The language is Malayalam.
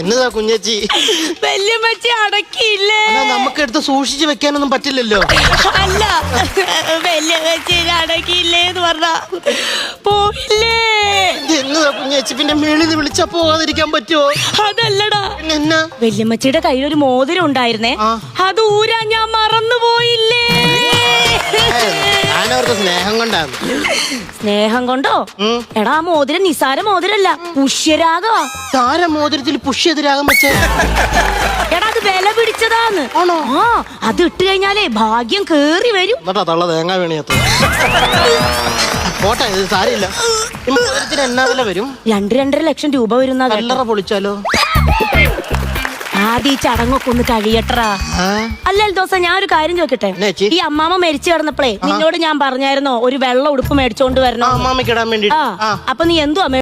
എന്നതാ കുഞ്ഞേച്ചി? വല്യമ്മച്ചി അടക്കിയില്ലേ? നമുക്ക് എടുത്ത് സൂക്ഷിച്ചു വെക്കാനൊന്നും പറ്റില്ലല്ലോ. അല്ല, വല്യമ്മച്ചി അടക്കിയില്ലേ എന്ന് പറഞ്ഞ പോയില്ലേ? എന്നതാ കുഞ്ഞേച്ചി? പിന്നെ മേളിന്ന് വിളിച്ചാ പോകാതിരിക്കാൻ പറ്റുമോ? അതല്ലടാ, എന്നാ? വല്യമ്മച്ചിയുടെ കയ്യിൽ ഒരു മോതിരം ഉണ്ടായിരുന്നേ, അത് ഊരാൻ ഞാൻ മറന്നുപോയില്ലേ? ഞാനവർക്ക് സ്നേഹം കൊണ്ടാണ്. സ്നേഹം കൊണ്ടോ? എടാ, ആ മോതിരം നിസാര മോതിരല്ല, പുഷ്യരാഗമാ. മോതിരത്തിൽ പുഷ്യതിരാഗം വെച്ചേ? എടാ, അത് വില പിടിച്ചതാന്ന്. ആണോ? ആ, അത് ഇട്ട് കഴിഞ്ഞാലേ ഭാഗ്യം കേറി വരും. എന്നിട്ടാ തള്ള തേങ്ങ വീണിയത്ത്. പോട്ടെ, ഇത് സാരില്ല. ഈ മോതിരത്തിന് എന്നാ വില വരും? 2-2.5 ലക്ഷം രൂപ വരുന്ന. കല്ലറ പൊളിച്ചാലോ? ആദ്യം ഈ ചടങ്ങൊക്കെ ഒന്ന് കഴിയട്ടാ. അല്ല ദിവസം ഞാൻ ഒരു കാര്യം ചോദിക്കട്ടെ, ഈ അമ്മാമ്മ മരിച്ചു കിടന്നപ്പോഴേ നിന്നോട് ഞാൻ പറഞ്ഞായിരുന്നോ ഒരു വെള്ള ഉടുപ്പ് മേടിച്ചോണ്ട് വരണം? അമ്മാമ്മക്കിടാൻ വേണ്ടി. അപ്പൊ നീ എന്തുവാ